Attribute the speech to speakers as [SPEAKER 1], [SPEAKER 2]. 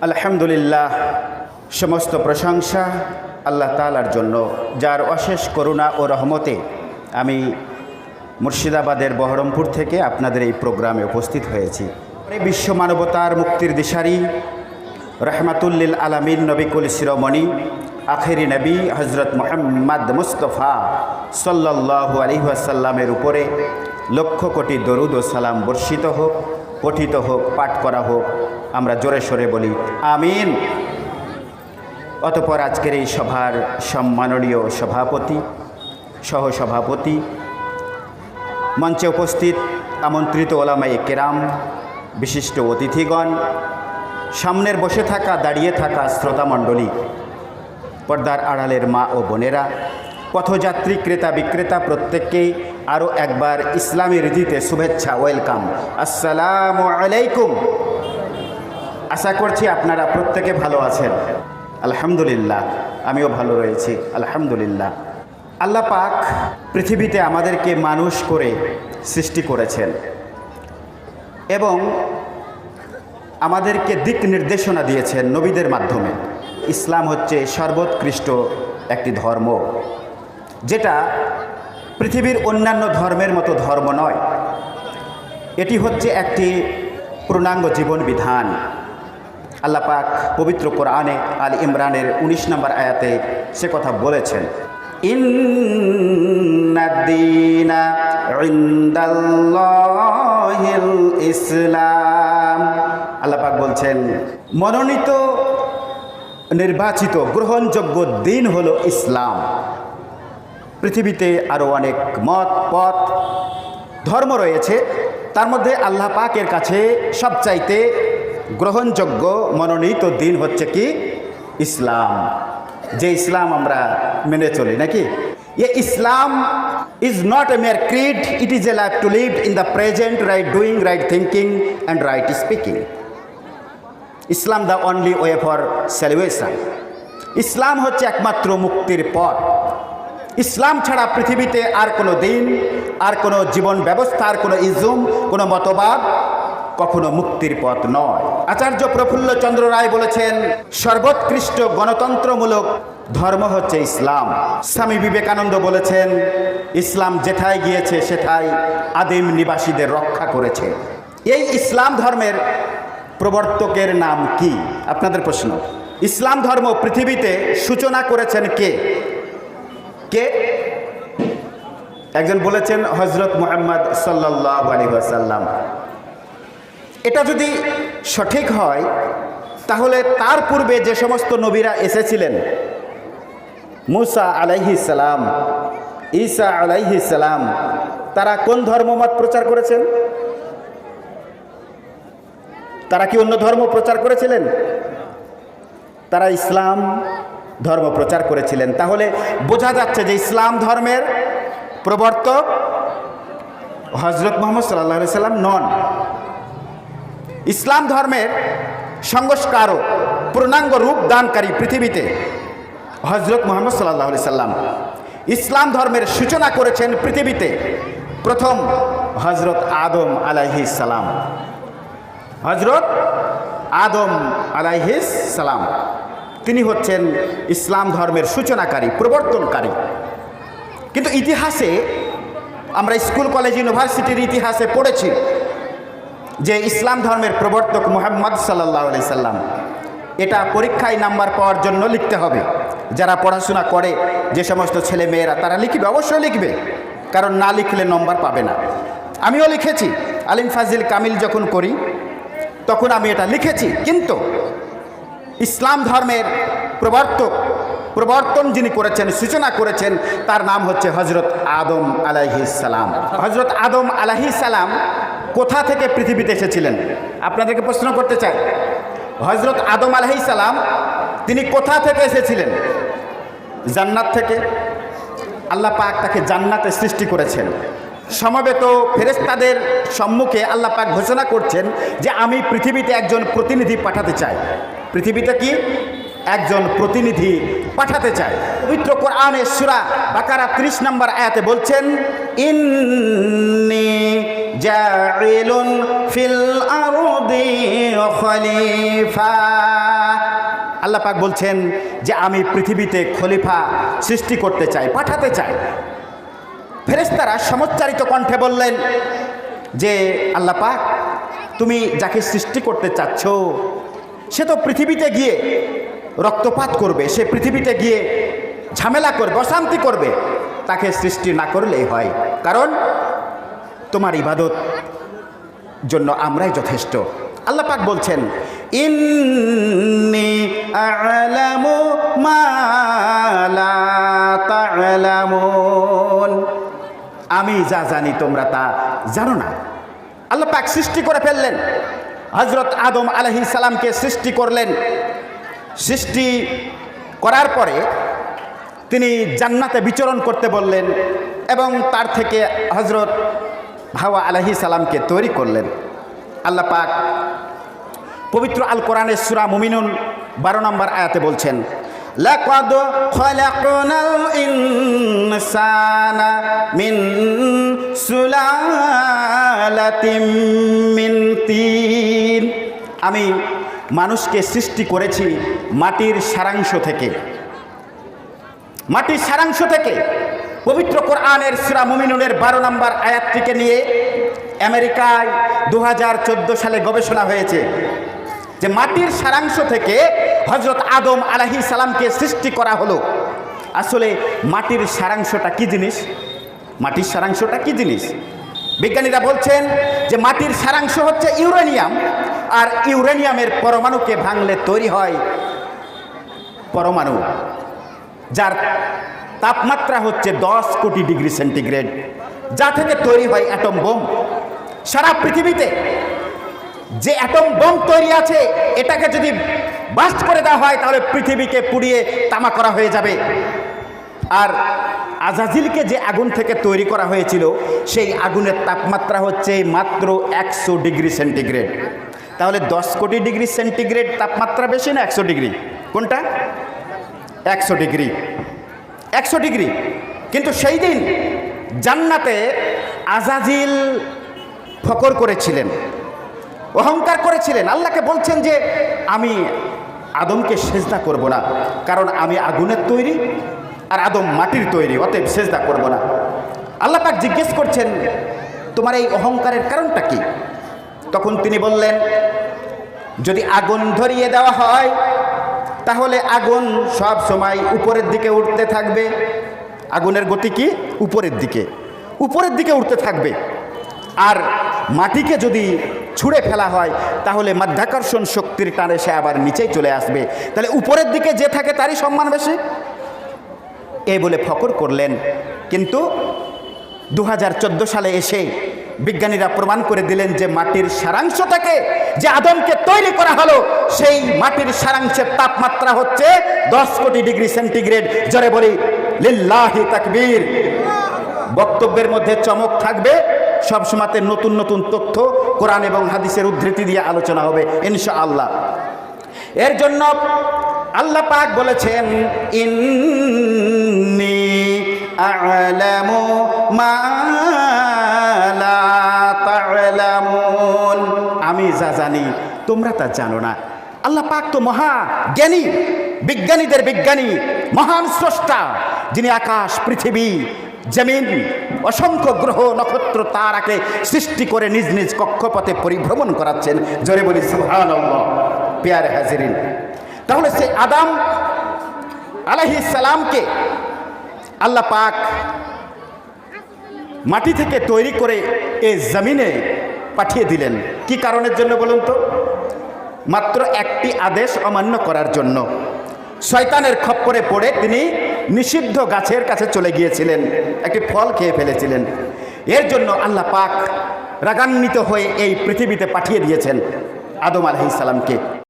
[SPEAKER 1] আলহামদুলিল্লাহ, সমস্ত প্রশংসা আল্লাহ তাআলার জন্য, যার অশেষ করুণা ও রহমতে আমি মুর্শিদাবাদের বহরমপুর থেকে আপনাদের এই প্রোগ্রামে উপস্থিত হয়েছি। বিশ্ব মানবতার মুক্তির দিশারি রহমাতুল্লিল আলামিন নবিকুল শিরোমণি আখেরি নবী হজরত মুহাম্মদ মুস্তফা সাল্লাল্লাহু আলাইহি ওয়াসাল্লামের উপরে লক্ষ কোটি দরুদ ও সালাম বর্ষিত হোক, পঠিত হোক, পাঠ করা হোক। আমরা জোরে সোরে বলি আমিন। অতঃপর আজকের এই সভার সম্মাননীয় সভাপতি, সহসভাপতি, মঞ্চে উপস্থিত আমন্ত্রিত ওলামায়ে কেরাম, বিশিষ্ট অতিথিগণ, সামনের বসে থাকা দাঁড়িয়ে থাকা শ্রোতামণ্ডলী, পর্দার আড়ালের মা ও বোনেরা, পথযাত্রী, ক্রেতা বিক্রেতা, প্রত্যেককেই আরও একবার ইসলামী রীতিতে শুভেচ্ছা, ওয়েলকাম, আসসালামু আলাইকুম। আশা করছি আপনারা প্রত্যেকে ভালো আছেন। আলহামদুলিল্লাহ, আমিও ভালো রয়েছি আলহামদুলিল্লাহ। আল্লাহ পাক পৃথিবীতে আমাদেরকে মানুষ করে সৃষ্টি করেছেন এবং আমাদেরকে দিক নির্দেশনা দিয়েছেন নবীদের মাধ্যমে। ইসলাম হচ্ছে সর্বোৎকৃষ্ট একটি ধর্ম, যেটা পৃথিবীর অন্যান্য ধর্মের মতো ধর্ম নয়। এটি হচ্ছে একটি পূর্ণাঙ্গ জীবন বিধান। আল্লাহ পাক পবিত্র কোরআনে আল ইমরানের 19 নম্বর আয়াতে সে কথা বলেছেন, ইন্নাদ-দীনা ইনদাল্লাহিল ইসলাম। আল্লাহ পাক বলছেন, মনোনীত, নির্বাচিত, গ্রহণযোগ্য দিন হলো ইসলাম। পৃথিবীতে আরও অনেক মত, পথ, ধর্ম রয়েছে, তার মধ্যে আল্লাহ পাকের কাছে সবচাইতে গ্রহণযোগ্য মনোনীত দিন হচ্ছে কি? ইসলাম। যে ইসলাম আমরা মেনে চলি নাকি? ये ইসলাম is not a mere creed, it is a life to live in the present, right doing, right thinking and right speaking. Islam the only way for salvation. ইসলাম হচ্ছে একমাত্র মুক্তির পথ। ইসলাম ছাড়া পৃথিবীতে আর কোনো দিন, আর কোনো জীবন ব্যবস্থা, আর কোনো ইজম, কোনো মতবাদ কখনো মুক্তির পথ নয়। আচার্য প্রফুল্ল চন্দ্র রায় বলেছেন, সর্বোৎকৃষ্ট গণতন্ত্রমূলক ধর্ম হচ্ছে ইসলাম। স্বামী বিবেকানন্দ বলেছেন, ইসলাম যেথায় গিয়েছে সেথায় আদিম নিবাসীদের রক্ষা করেছে। এই ইসলাম ধর্মের প্রবর্তকের নাম কি? আপনাদের প্রশ্ন। ইসলাম ধর্ম পৃথিবীতে সূচনা করেছেন কে? কে? একজন বলেছেন হজরত মুহাম্মদ সাল্লাল্লাহু আলাইহি ওয়াসাল্লাম। এটা যদি সঠিক হয় তাহলে তার পূর্বে যে সমস্ত নবীরা এসেছিলেন, মুসা আলাইহিস সালাম, ঈসা আলাইহিস সালাম, তারা কোন ধর্মমত প্রচার করেছেন? তারা কি অন্য ধর্ম প্রচার করেছিলেন? তারা ইসলাম ধর্ম প্রচার করেছিলেন। তাহলে বোঝা যাচ্ছে যে ইসলাম ধর্মের প্রবর্তক হযরত মুহাম্মদ সাল্লাল্লাহু আলাইহি সাল্লাম নন। ইসলাম ধর্মের সংস্কারক, পূর্ণাঙ্গ রূপ দানকারী পৃথিবীতে হযরত মুহাম্মদ সাল্লাল্লাহু আলাইহি সাল্লাম। ইসলাম ধর্মের সূচনা করেছেন পৃথিবীতে প্রথম হযরত আদম আলাইহিস সালাম। হযরত আদম আলাইহিস সালাম, তিনি হচ্ছেন ইসলাম ধর্মের সূচনাকারী, প্রবর্তনকারী। কিন্তু ইতিহাসে আমরা স্কুল, কলেজ, ইউনিভার্সিটির ইতিহাসে পড়েছি যে ইসলাম ধর্মের প্রবর্তক মুহাম্মদ সাল্লাল্লাহু আলাইহি সাল্লাম। এটা পরীক্ষায় নাম্বার পাওয়ার জন্য লিখতে হবে। যারা পড়াশোনা করে, যে সমস্ত ছেলে মেয়েরা, তারা লিখবে, অবশ্যই লিখবে, কারণ না লিখলে নম্বর পাবে না। আমিও লিখেছি, আলিম ফাজিল কামিল যখন করি তখন আমি এটা লিখেছি। কিন্তু ইসলাম ধর্মের প্রবর্তন যিনি করেছেন, সূচনা করেছেন, তার নাম হচ্ছে হযরত আদম আলাইহিস সালাম। হযরত আদম আলাইহিস সালাম কোথা থেকে পৃথিবীতে এসেছিলেন? আপনাদেরকে প্রশ্ন করতে চাই, হযরত আদম আলাইহিস সালাম তিনি কোথা থেকে এসেছিলেন? জান্নাত থেকে। আল্লাহ পাক তাকে জান্নাতে সৃষ্টি করেছেন। সমবেত ফেরেশতাদের সম্মুখে আল্লাহ পাক ঘোষণা করছেন যে আমি পৃথিবীতে একজন প্রতিনিধি পাঠাতে চাই। পৃথিবীতে কি? একজন প্রতিনিধি পাঠাতে চাই। পবিত্র কোরআনে সূরা বাকারা 30 নম্বর আয়াতে বলছেন, ইন্নী জাইলুন ফিল আরদি খলিফা। আল্লাহ পাক বলছেন যে আমি পৃথিবীতে খলিফা সৃষ্টি করতে চাই, পাঠাতে চাই। ফেরেশতারা সমচ্চারিত কণ্ঠে বললেন যে আল্লাহ পাক, তুমি যাকে সৃষ্টি করতে চাচ্ছ সে তো পৃথিবীতে গিয়ে রক্তপাত করবে, সে পৃথিবীতে গিয়ে ঝামেলা করবে, অশান্তি করবে, তাকে সৃষ্টি না করলেই হয়, কারণ তোমার ইবাদত জন্য আমরাই যথেষ্ট। আল্লাহ পাক বলছেন ইন্নী আ'লামু মা লা তা'লামুন, আমি যা জানি তোমরা তা জানো না। আল্লাহ পাক সৃষ্টি করে ফেললেন, হযরত আদম আলাইহিস সালামকে সৃষ্টি করলেন। সৃষ্টি করার পরে তিনি জান্নাতে বিচরণ করতে বললেন এবং তার থেকে হযরত হাওয়া আলাইহিস সালামকে তৈরি করলেন। আল্লাহ পাক পবিত্র আল কোরআনের সূরা মুমিনুন 12 নম্বর আয়াতে বলছেন লাকাদ খালাকনাল ইনসানা মিন সুলালাতিম মিন তিন, আমি মানুষকে সৃষ্টি করেছি মাটির সারাংশ থেকে। মাটির সারাংশ থেকে পবিত্র কোরআনের সূরা মুমিনুনের 12 নম্বর আয়াতটিকে নিয়ে আমেরিকায় 2014 সালে গবেষণা হয়েছে যে মাটির সারাংশ থেকে হযরত আদম আলাইহিস সালামকে সৃষ্টি করা হলো। আসলে মাটির সারাংশটা কি জিনিস? মাটির সারাংশটা কি জিনিস? বিজ্ঞানীরা বলছেন যে মাটির সারাংশ হচ্ছে ইউরেনিয়াম, আর ইউরেনিয়ামের পরমাণুকে ভাঙলে তৈরি হয় পরমাণু, যার তাপমাত্রা হচ্ছে 10 কোটি ডিগ্রি সেন্টিগ্রেড, যা থেকে তৈরি হয় অ্যাটম বোম। সারা পৃথিবীতে যে অ্যাটম বোম তৈরি আছে, এটাকে যদি বাস্ট করে দেওয়া হয় তাহলে পৃথিবীকে পুড়িয়ে তামা করা হয়ে যাবে। আর আজাজিলকে যে আগুন থেকে তৈরি করা হয়েছিল, সেই আগুনের তাপমাত্রা হচ্ছে মাত্র 100 ডিগ্রি সেন্টিগ্রেড। তাহলে 10 কোটি ডিগ্রি সেন্টিগ্রেড তাপমাত্রা বেশি না 100 ডিগ্রি? কোনটা? 100 ডিগ্রি। 100 ডিগ্রি। কিন্তু সেই দিন জান্নাতে আজাজিল ফকর করেছিলেন, অহংকার করেছিলেন, আল্লাহকে বলছেন যে আমি আদমকে সেজদা করব না, কারণ আমি আগুনের তৈরি আর আদম মাটির তৈরি, অতএব সেজদা করব না। আল্লাহ পাক জিজ্ঞেস করছেন তোমার এই অহংকারের কারণটা কি? তখন তিনি বললেন যদি আগুন ধরিয়ে দেওয়া হয় তাহলে আগুন সব সময় উপরের দিকে উঠতে থাকবে। আগুনের গতি কি? উপরের দিকে, উপরের দিকে উঠতে থাকবে। আর মাটিকে যদি ছুঁড়ে ফেলা হয় তাহলে মাধ্যাকর্ষণ শক্তির টানে সে আবার নিচেই চলে আসবে, তাহলে উপরের দিকে যে থাকে তারই সম্মান বেশি। এই বলে ফকর করলেন। কিন্তু 2014 সালে এসে বিজ্ঞানীরা প্রমাণ করে দিলেন যে মাটির সারাংশ থেকে যে আদমকে তৈরি করা হলো, সেই মাটির সারাংশের তাপমাত্রা হচ্ছে 10 কোটি ডিগ্রি সেন্টিগ্রেড। জোরে বলি লিল্লাহি তাকবীর। বক্তব্যের মধ্যে চমক থাকবে, সবসময় নতুন নতুন তথ্য কোরআন এবং হাদিসের উদ্ধৃতি দিয়ে আলোচনা হবে ইনশাআল্লাহ। এর জন্য আল্লাহ পাক বলেছেন ইন্নী আ'লামু মা লা তা'লামুন, আমি যা জানি তোমরা তা জানো না। আল্লাহ পাক তো মহা জ্ঞানী, বিজ্ঞানীদের বিজ্ঞানী, মহান স্রষ্টা, যিনি আকাশ, পৃথিবী, জমিন, অসংখ্য গ্রহ নক্ষত্র তারাকে সৃষ্টি করে নিজ নিজ কক্ষপথে পরিভ্রমণ করাচ্ছেন। জোরে বলি সুবহানাল্লাহ। প্রিয় হাজিরিন, তাহলে সে আদম আলাইহিস সালামকে আল্লাহ পাক মাটি থেকে তৈরি করে এই জমিনে পাঠিয়ে দিলেন। কি কারণের জন্য বলুন তো? মাত্র একটি আদেশ অমান্য করার জন্য। শয়তানের খপ্পরে পড়ে তিনি নিষিদ্ধ গাছের কাছে চলে গিয়েছিলেন, একটি ফল খেয়ে ফেলেছিলেন। এর জন্য আল্লাহ পাক রাগান্বিত হয়ে এই পৃথিবীতে পাঠিয়ে দিয়েছেন আদম আলাইহিস সালামকে।